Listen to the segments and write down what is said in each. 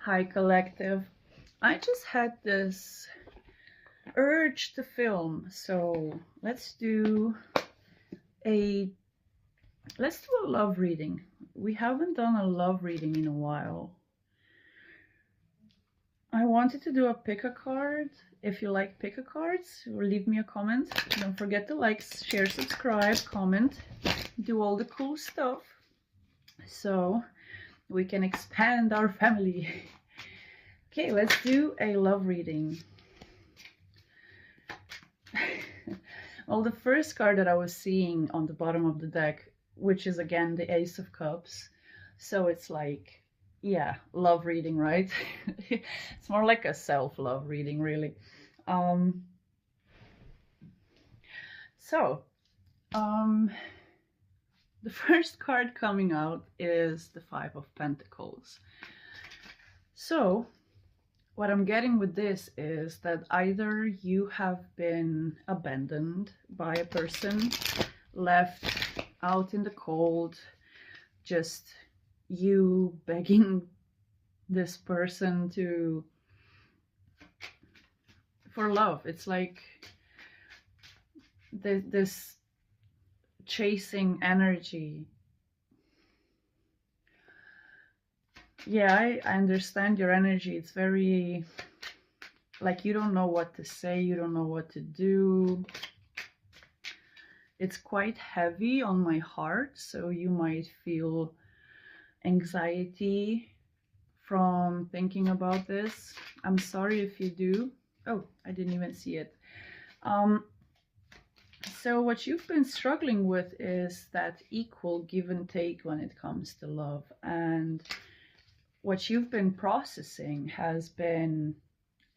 Hi collective. I just had this urge to film, so let's do a love reading. We haven't done a love reading in a while. I wanted to do a pick a card. If you like pick a cards, leave me a comment. Don't forget to like, share, subscribe, comment, do all the cool stuff so we can expand our family. Okay, let's do a love reading. Well, the first card that I was seeing on the bottom of the deck, which is again the Ace of Cups. So it's like, yeah, love reading, right? It's more like a self-love reading, really. The first card coming out is the Five of Pentacles. So what I'm getting with this is that either you have been abandoned by a person, left out in the cold, just you begging this person for love. It's like this chasing energy. Yeah, I understand your energy. It's very like you don't know what to say, you don't know what to do. It's quite heavy on my heart, so you might feel anxiety from thinking about this. I'm sorry if you do. Oh, I didn't even see it. So what you've been struggling with is that equal give and take when it comes to love, and what you've been processing has been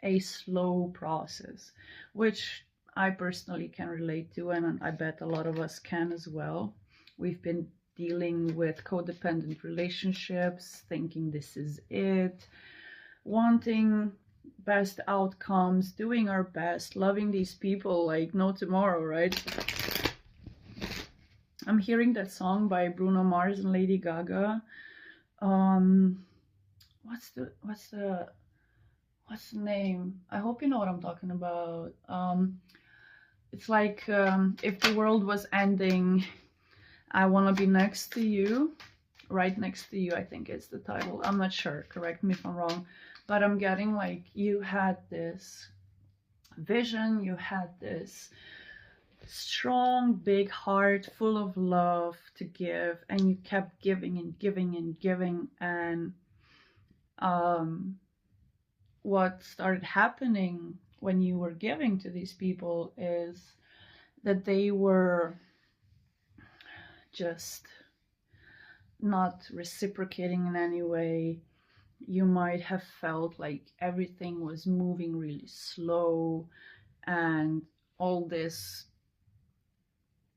a slow process, which I personally can relate to, and I bet a lot of us can as well. We've been dealing with codependent relationships, thinking this is it, wanting best outcomes, doing our best, loving these people like no tomorrow, right? I'm hearing that song by Bruno Mars and Lady Gaga. What's the name? I hope you know what I'm talking about. It's like if the world was ending, I want to be next to you, right next to you, I think it's the title. I'm not sure, correct me if I'm wrong, but I'm getting like you had this vision, you had this strong big heart full of love to give, and you kept giving and giving and giving, and what started happening when you were giving to these people is that they were just not reciprocating in any way. You might have felt like everything was moving really slow, and all this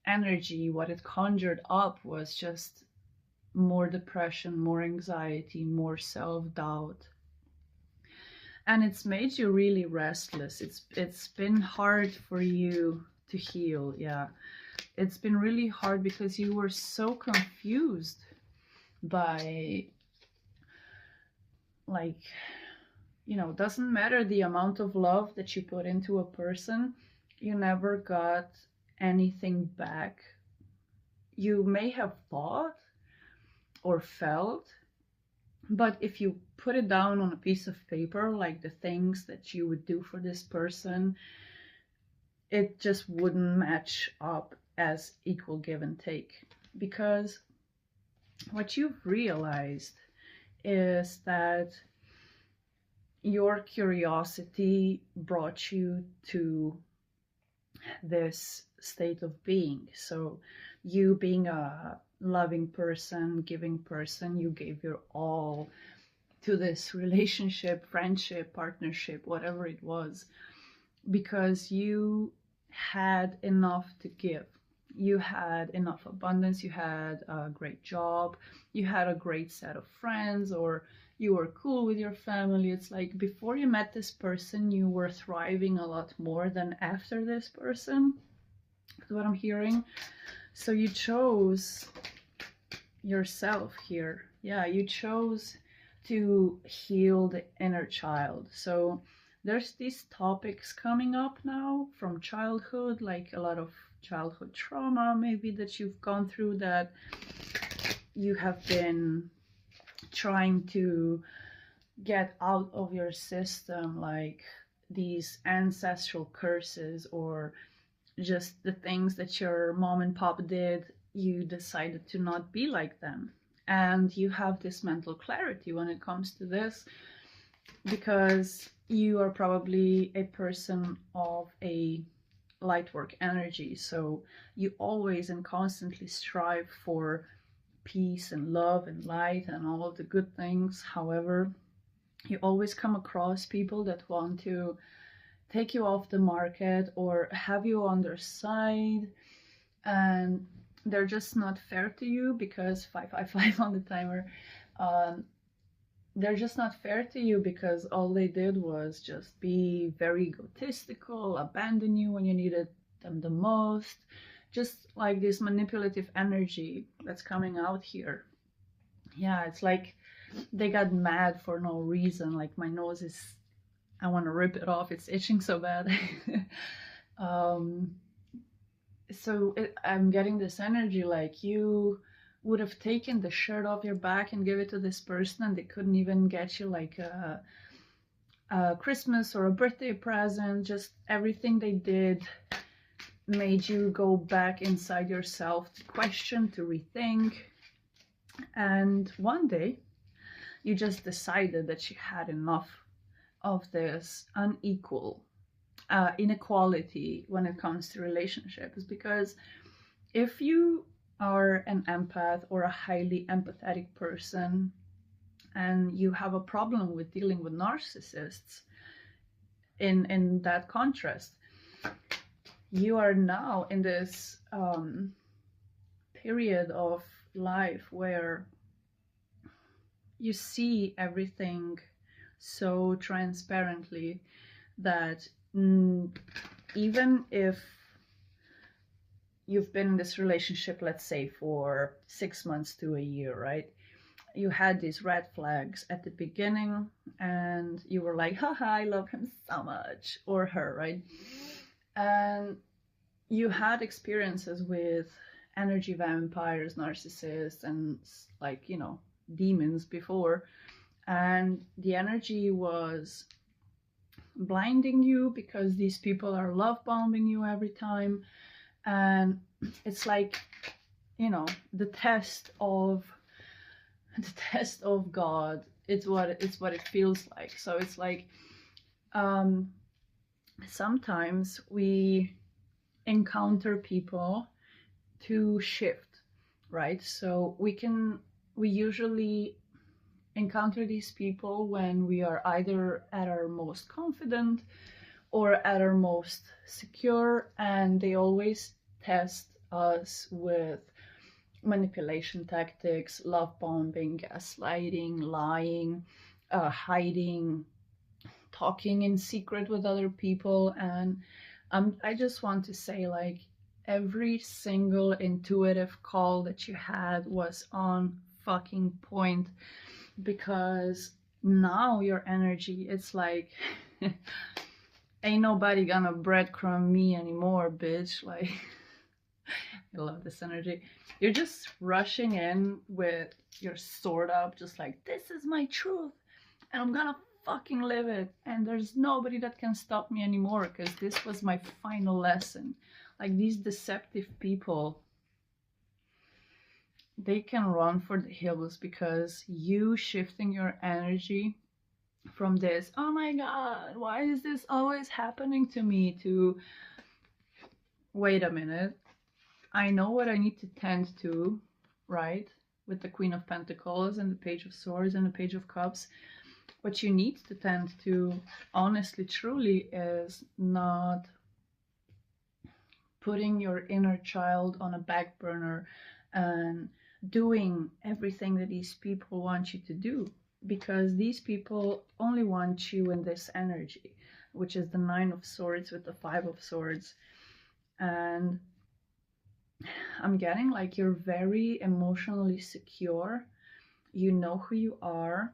energy, what it conjured up was just more depression, more anxiety, more self-doubt. And it's made you really restless. It's been hard for you to heal. Yeah, it's been really hard because you were so confused by, like, you know, doesn't matter the amount of love that you put into a person, you never got anything back. You may have thought or felt, but if you put it down on a piece of paper, like the things that you would do for this person, it just wouldn't match up as equal give and take. Because what you've realized is that your curiosity brought you to this state of being. So you being a loving person, giving person, you gave your all to this relationship, friendship, partnership, whatever it was, because you had enough to give. You had enough abundance, you had a great job, you had a great set of friends, or you were cool with your family. It's like before you met this person, you were thriving a lot more than after this person. That's what I'm hearing. So you chose yourself here. Yeah, you chose to heal the inner child. So there's these topics coming up now from childhood, like a lot of childhood trauma maybe that you've gone through, that you have been trying to get out of your system, like these ancestral curses, or just the things that your mom and pop did, you decided to not be like them. And you have this mental clarity when it comes to this, because you are probably a person of a light work energy. So you always and constantly strive for peace and love and light and all of the good things. However, you always come across people that want to take you off the market or have you on their side, and they're just not fair to you, because 555 on the timer. They're just not fair to you because all they did was just be very egotistical, abandon you when you needed them the most. Just like this manipulative energy that's coming out here. Yeah, it's like they got mad for no reason. Like my nose is, I want to rip it off. It's itching so bad. I'm getting this energy like you would have taken the shirt off your back and give it to this person, and they couldn't even get you like a Christmas or a birthday present. Just everything they did made you go back inside yourself to question, to rethink. And one day you just decided that you had enough of this unequal inequality when it comes to relationships. Because if you are an empath or a highly empathetic person and you have a problem with dealing with narcissists, in that contrast, you are now in this period of life where you see everything so transparently that even if you've been in this relationship, let's say for 6 months to a year, right? You had these red flags at the beginning and you were like, haha, I love him so much, or her, right? And you had experiences with energy vampires, narcissists, and like, you know, demons before. And the energy was blinding you because these people are love bombing you every time. And it's like, you know, the test of God. It's what it feels like. So it's like sometimes we encounter people to shift, right? So we usually encounter these people when we are either at our most confident or at our most secure, and they always test us with manipulation tactics, love bombing, gaslighting, lying, hiding, talking in secret with other people. And I just want to say, like, every single intuitive call that you had was on fucking point, because now your energy, it's like ain't nobody gonna breadcrumb me anymore, bitch. Like, I love this energy. You're just rushing in with your sword up, just like, this is my truth and I'm gonna fucking live it, and there's nobody that can stop me anymore, because this was my final lesson. Like, these deceptive people, they can run for the hills, because you shifting your energy from this, oh my god, why is this always happening to me, to, wait a minute, I know what I need to tend to, right? With the Queen of Pentacles and the Page of Swords and the Page of Cups. What you need to tend to, honestly, truly, is not putting your inner child on a back burner and doing everything that these people want you to do, because these people only want you in this energy, which is the Nine of Swords with the Five of Swords. And I'm getting like you're very emotionally secure, you know who you are,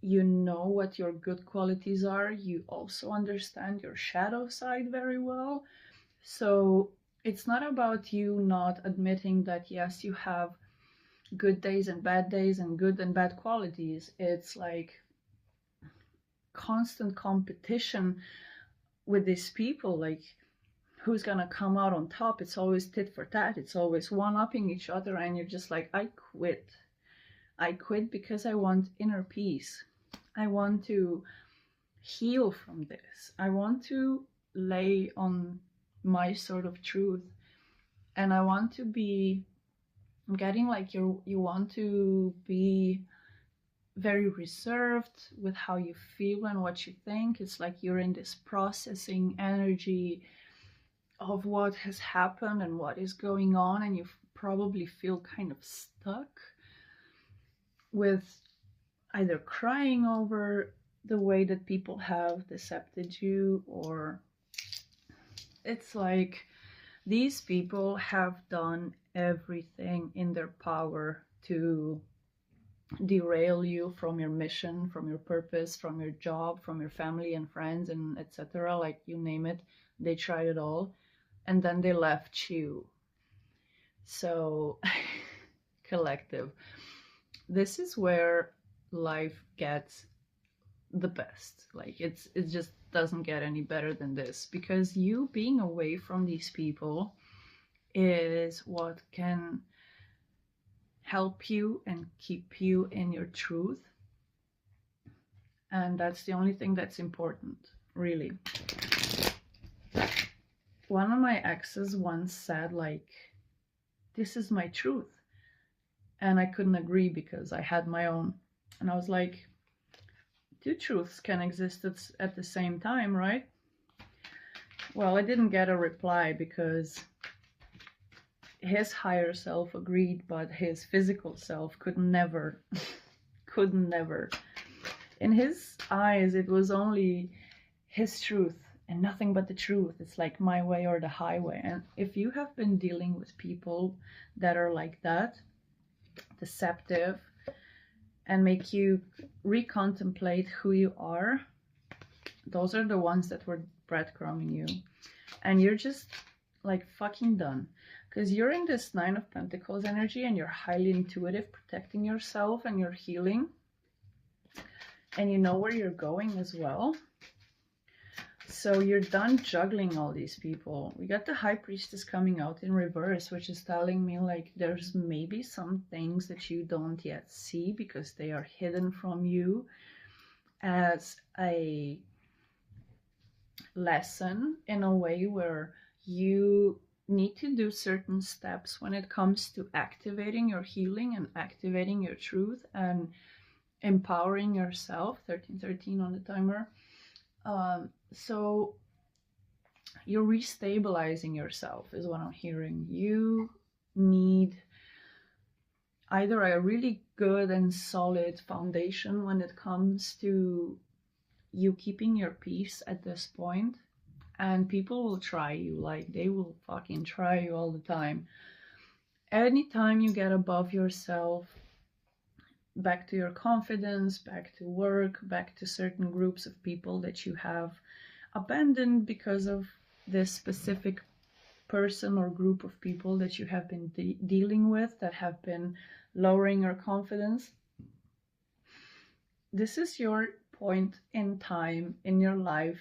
you know what your good qualities are. You also understand your shadow side very well. So it's not about you not admitting that, yes, you have good days and good and bad qualities. It's like constant competition with these people, like who's gonna come out on top. It's always tit for tat. It's always one-upping each other, and you're just like, I quit. I quit because I want inner peace. I want to heal from this. I want to lay on my sort of truth, and I want to be getting like you want to be very reserved with how you feel and what you think. It's like you're in this processing energy of what has happened and what is going on, and you probably feel kind of stuck with either crying over the way that people have decepted you, or it's like these people have done everything in their power to derail you from your mission, from your purpose, from your job, from your family and friends, and etc. Like, you name it, they tried it all, and then they left you. So collective, this is where life gets the best. Like, it just doesn't get any better than this, because you being away from these people is what can help you and keep you in your truth. And that's the only thing that's important, really. One of my exes once said, like, this is my truth. And I couldn't agree because I had my own. And I was like, two truths can exist at the same time, right? Well, I didn't get a reply because his higher self agreed, but his physical self could never. In his eyes, it was only his truth and nothing but the truth. It's like my way or the highway. And if you have been dealing with people that are like that, deceptive, and make you recontemplate who you are, those are the ones that were breadcrumbing you. And you're just like fucking done. Because you're in this Nine of Pentacles energy, and you're highly intuitive, protecting yourself and you're healing. And you know where you're going as well. So you're done juggling all these people. We got the High Priestess coming out in reverse, which is telling me like there's maybe some things that you don't yet see because they are hidden from you as a lesson, in a way where you need to do certain steps when it comes to activating your healing and activating your truth and empowering yourself. 1313 on the timer. So you're restabilizing yourself is what I'm hearing. You need either a really good and solid foundation when it comes to you keeping your peace at this point, and people will try you, like they will fucking try you all the time. Anytime you get above yourself, back to your confidence, back to work, back to certain groups of people that you have abandoned because of this specific person or group of people that you have been dealing with that have been lowering your confidence. This is your point in time in your life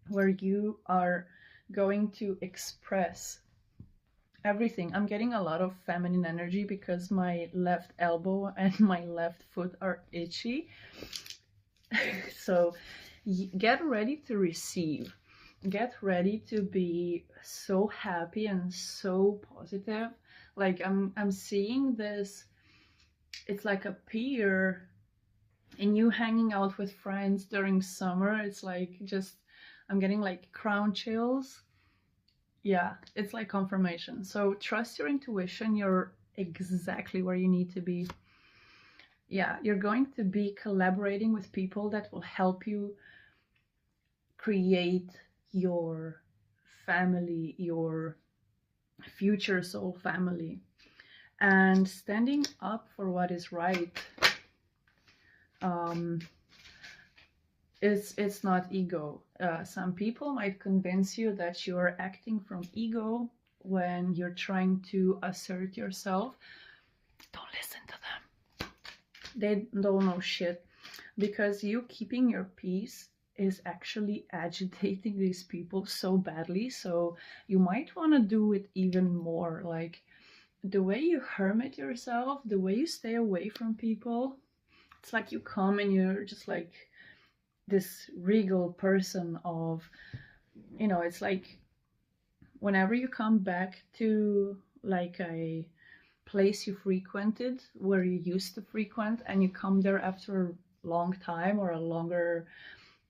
where you are going to express everything. I'm getting a lot of feminine energy because my left elbow and my left foot are itchy. So get ready to receive. Get ready to be so happy and so positive. Like I'm seeing this, it's like a pier and you hanging out with friends during summer. It's like just, I'm getting like crown chills. Yeah, it's like confirmation. So trust your intuition. You're exactly where you need to be. Yeah, you're going to be collaborating with people that will help you create your family, your future soul family, and standing up for what is right. It's not ego. Some people might convince you that you are acting from ego when you're trying to assert yourself. Don't listen to them. They don't know shit, because you keeping your peace is actually agitating these people so badly. So you might want to do it even more. Like the way you hermit yourself, the way you stay away from people, it's like you come and you're just like this regal person of, you know, it's like whenever you come back to like a place you frequented where you used to frequent, and you come there after a long time or a longer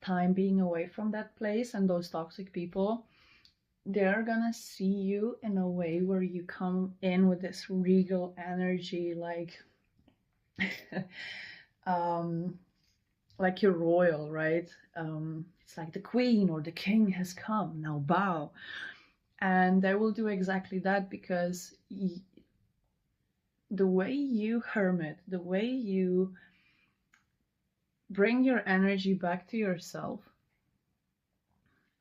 time being away from that place and those toxic people, they're gonna see you in a way where you come in with this regal energy, like like you're royal, right? It's like the queen or the king has come, now bow. And they will do exactly that, because the way you hermit, the way you bring your energy back to yourself,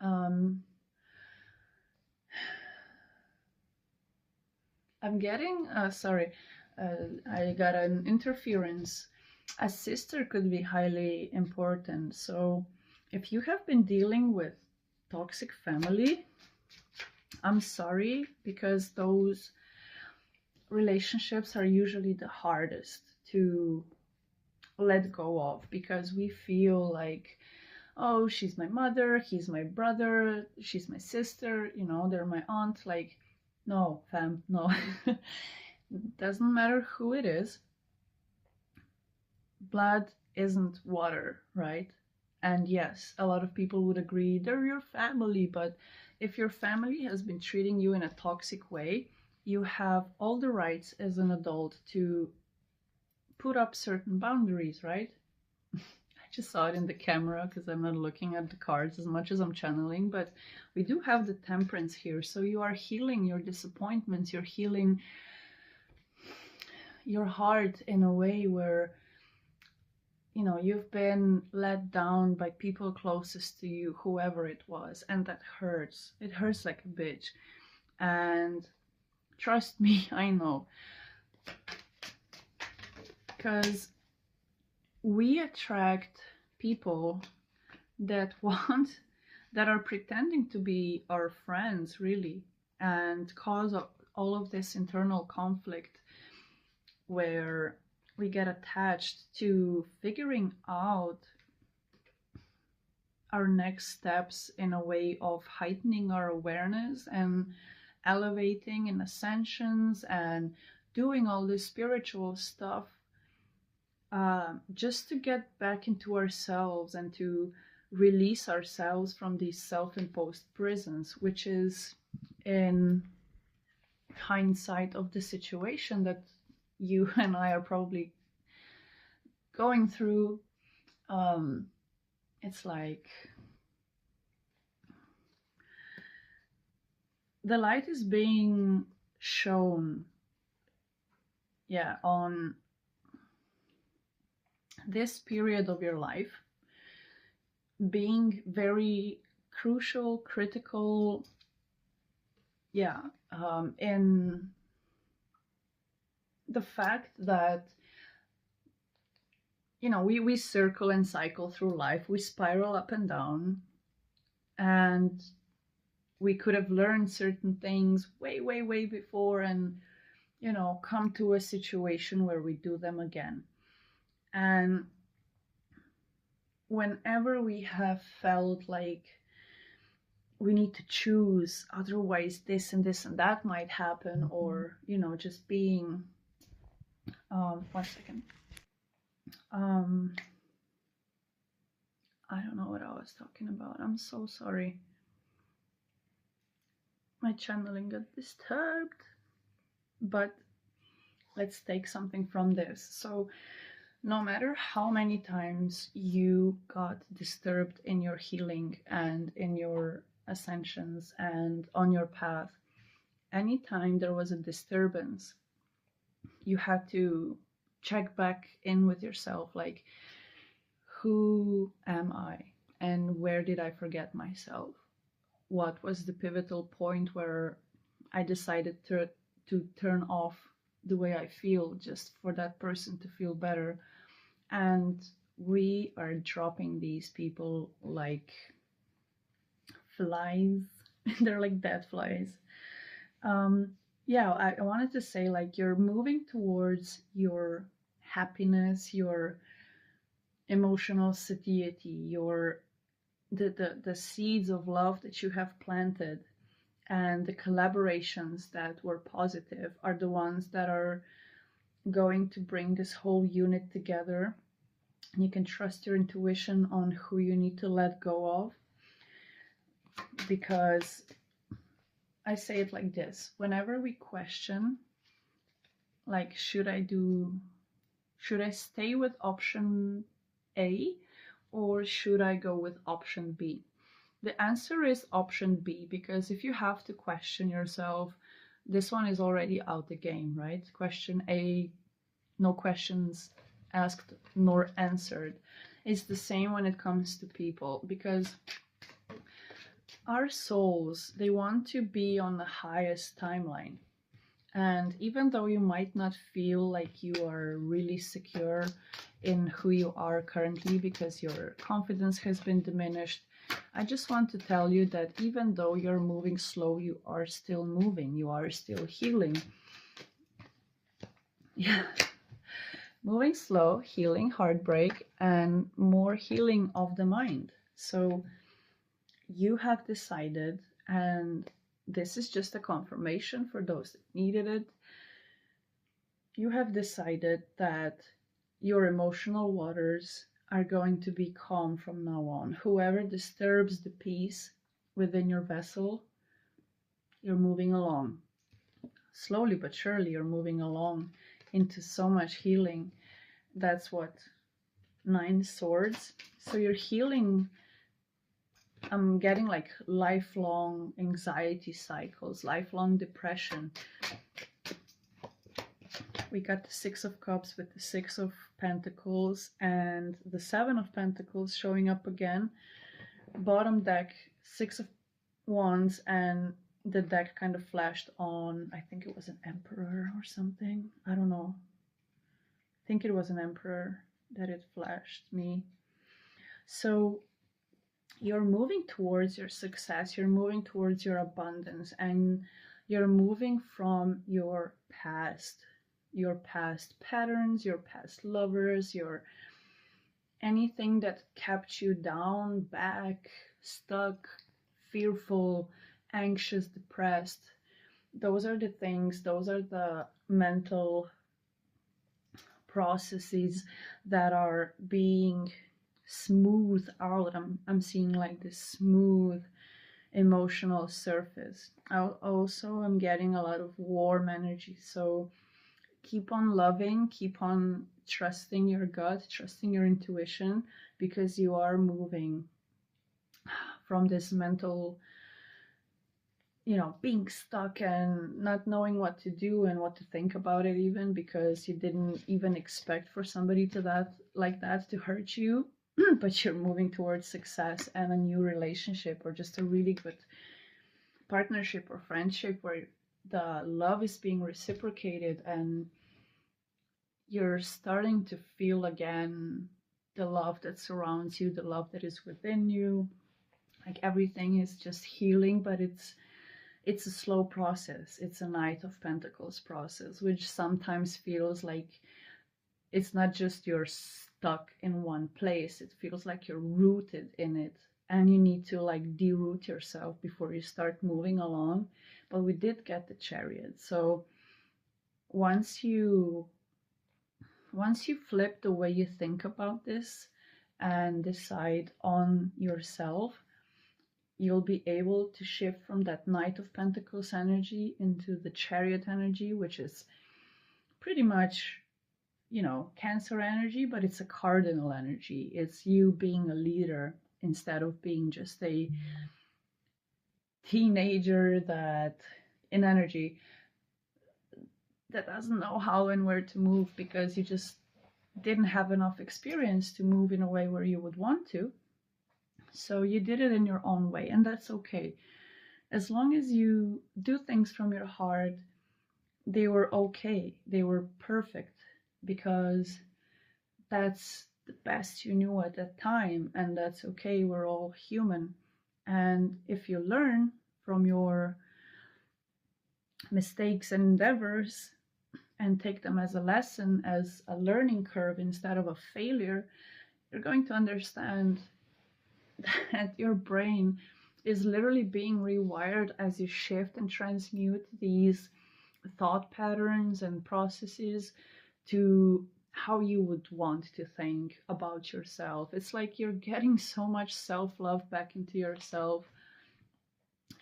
I'm getting, sorry, I got an interference. A sister could be highly important. So if you have been dealing with toxic family, I'm sorry, because those relationships are usually the hardest to let go of, because we feel like, oh, she's my mother, he's my brother, she's my sister, you know, they're my aunt. Like, no, fam, no. Doesn't matter who it is. Blood isn't water, right? And yes, a lot of people would agree they're your family, but if your family has been treating you in a toxic way, you have all the rights as an adult to put up certain boundaries, right? I just saw it in the camera because I'm not looking at the cards as much as I'm channeling, but we do have the temperance here. So you are healing your disappointments, you're healing your heart in a way where, you know, you've been let down by people closest to you, whoever it was, and that hurts. It hurts like a bitch. And trust me, I know. Because we attract people that want, that are pretending to be our friends, really, and cause all of this internal conflict where we get attached to figuring out our next steps in a way of heightening our awareness and elevating in ascensions and doing all this spiritual stuff, just to get back into ourselves and to release ourselves from these self-imposed prisons, which is, in hindsight of the situation that you and I are probably going through, it's like the light is being shown, yeah, on this period of your life being very crucial, critical, yeah, in the fact that, you know, we circle and cycle through life, we spiral up and down, and we could have learned certain things way, way, way before, and, you know, come to a situation where we do them again. And whenever we have felt like we need to choose, otherwise this and this and that might happen, or, you know, just being, 1 second. I don't know what I was talking about. I'm so sorry. My channeling got disturbed. But let's take something from this. So no matter how many times you got disturbed in your healing and in your ascensions and on your path, anytime there was a disturbance, you had to check back in with yourself, like, who am I and where did I forget myself? What was the pivotal point where I decided to turn off the way I feel just for that person to feel better? And we are dropping these people like flies. They're like dead flies. Yeah, I wanted to say, like, you're moving towards your happiness, your emotional satiety, your the seeds of love that you have planted, and the collaborations that were positive are the ones that are going to bring this whole unit together. And you can trust your intuition on who you need to let go of, because I say it like this: whenever we question, like, should I stay with option A or should I go with option B? The answer is option B, because if you have to question yourself, this one is already out the game, right? Question A, no questions asked nor answered. It's the same when it comes to people, because our souls, they want to be on the highest timeline. And even though you might not feel like you are really secure in who you are currently because your confidence has been diminished, I just want to tell you that even though you're moving slow, you are still moving, you are still healing. Yeah. Moving slow, healing heartbreak, and more healing of the mind. So you have decided, and this is just a confirmation for those that needed it, you have decided that your emotional waters are going to be calm from now on. Whoever disturbs the peace within your vessel, you're moving along. Slowly but surely, you're moving along into so much healing. That's what 9 swords. So you're healing. I'm getting like lifelong anxiety cycles, lifelong depression. We got the 6 of Cups with the 6 of Pentacles and the 7 of Pentacles showing up again. Bottom deck, 6 of Wands, and the deck kind of flashed on, I think it was an Emperor or something. I don't know. I think it was an Emperor that it flashed me. So you're moving towards your success, you're moving towards your abundance, and you're moving from your past patterns, your past lovers, your anything that kept you down, back, stuck, fearful, anxious, depressed. Those are the things, those are the mental processes that are being smooth out. I'm seeing like this smooth emotional surface. I'm getting a lot of warm energy. So keep on loving, keep on trusting your gut, trusting your intuition, because you are moving from this mental, being stuck and not knowing what to do and what to think about it, even because you didn't even expect for somebody to hurt you. But you're moving towards success and a new relationship, or just a really good partnership or friendship where the love is being reciprocated, and you're starting to feel again the love that surrounds you, the love that is within you. Like everything is just healing, but it's a slow process. It's a Knight of Pentacles process, which sometimes feels like it's not just you're stuck in one place. It feels like you're rooted in it, and you need to like deroot yourself before you start moving along. But we did get the Chariot. So once you flip the way you think about this and decide on yourself, you'll be able to shift from that Knight of Pentacles energy into the Chariot energy, which is pretty much, Cancer energy, but it's a cardinal energy. It's you being a leader instead of being just a teenager that in energy that doesn't know how and where to move, because you just didn't have enough experience to move in a way where you would want to. So you did it in your own way, and that's okay. As long as you do things from your heart, they were okay. They were perfect because that's the best you knew at that time, and that's okay. We're all human. And if you learn from your mistakes and endeavors and take them as a lesson, as a learning curve instead of a failure, you're going to understand that your brain is literally being rewired as you shift and transmute these thought patterns and processes to how you would want to think about yourself. It's like you're getting so much self-love back into yourself.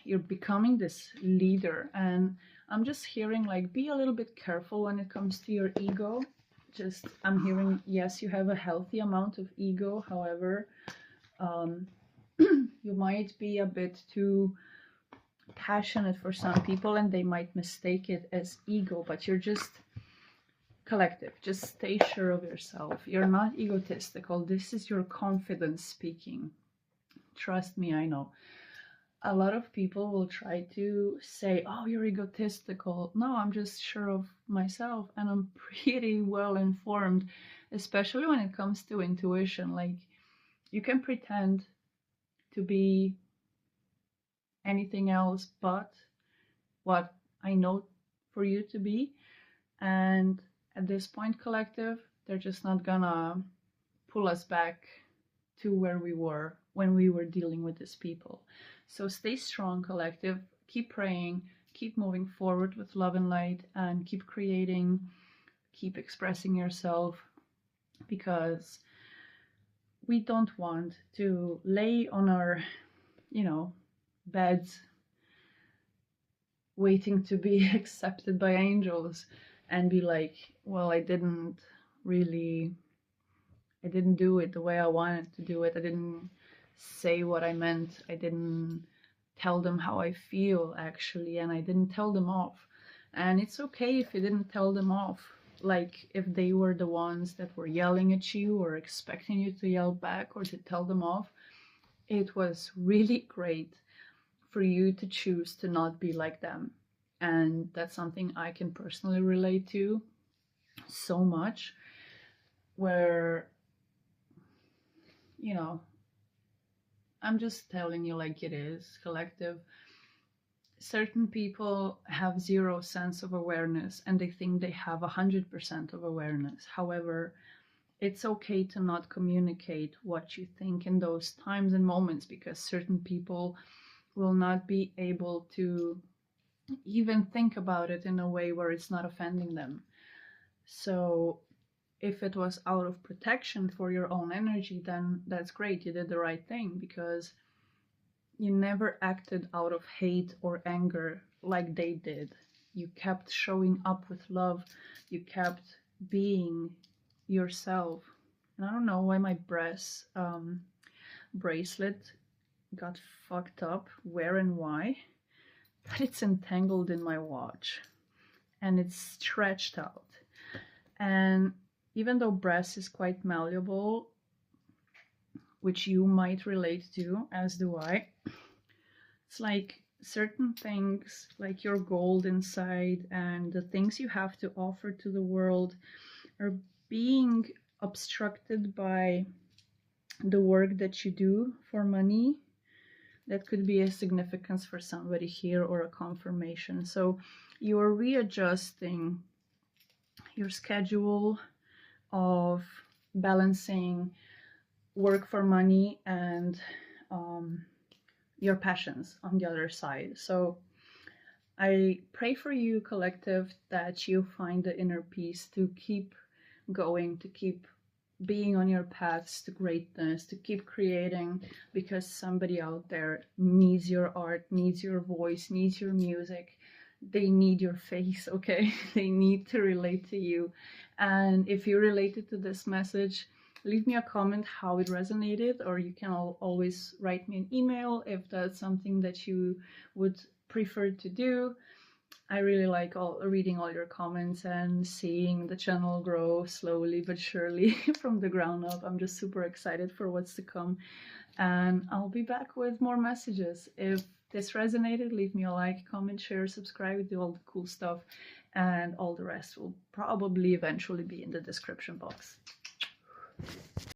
You're becoming this leader, and I'm just hearing like be a little bit careful when it comes to your ego. Just I'm hearing, yes, you have a healthy amount of ego, however, you might be a bit too passionate for some people and they might mistake it as ego, but you're just collective. Just stay sure of yourself. You're not egotistical. This is your confidence speaking. Trust me, I know. A lot of people will try to say, oh, you're egotistical. No, I'm just sure of myself and I'm pretty well informed, especially when it comes to intuition. Like, you can pretend to be anything else but what I know for you to be. And at this point, collective, they're just not gonna pull us back to where we were when we were dealing with these people. So stay strong, collective. Keep praying, keep moving forward with love and light, and keep creating, keep expressing yourself, because we don't want to lay on our, beds waiting to be accepted by angels and be like, well, I didn't do it the way I wanted to do it. I didn't say what I meant. I didn't tell them how I feel, actually, and I didn't tell them off. And it's okay if you didn't tell them off. Like, if they were the ones that were yelling at you or expecting you to yell back or to tell them off, it was really great for you to choose to not be like them. And that's something I can personally relate to so much, where, I'm just telling you like it is, collective. Certain people have zero sense of awareness and they think they have 100% of awareness. However, it's okay to not communicate what you think in those times and moments, because certain people will not be able to even think about it in a way where it's not offending them. So if it was out of protection for your own energy, then that's great. You did the right thing, because you never acted out of hate or anger like they did. You kept showing up with love. You kept being yourself. And I don't know why my bracelet got fucked up, where and why, but it's entangled in my watch and it's stretched out. And even though brass is quite malleable, which you might relate to, as do I, it's like certain things, like your gold inside and the things you have to offer to the world, are being obstructed by the work that you do for money. That could be a significance for somebody here, or a confirmation. So you are readjusting your schedule of balancing work for money and your passions on the other side. So I pray for you, collective, that you find the inner peace to keep going, to keep being on your paths to greatness, to keep creating, because somebody out there needs your art, needs your voice, needs your music. They need your face, okay? They need to relate to you. And if you related to this message, leave me a comment how it resonated, or you can always write me an email if that's something that you would prefer to do. I really like reading all your comments and seeing the channel grow slowly but surely from the ground up. I'm just super excited for what's to come, and I'll be back with more messages. If this resonated, leave me a like, comment, share, subscribe, do all the cool stuff, and all the rest will probably eventually be in the description box.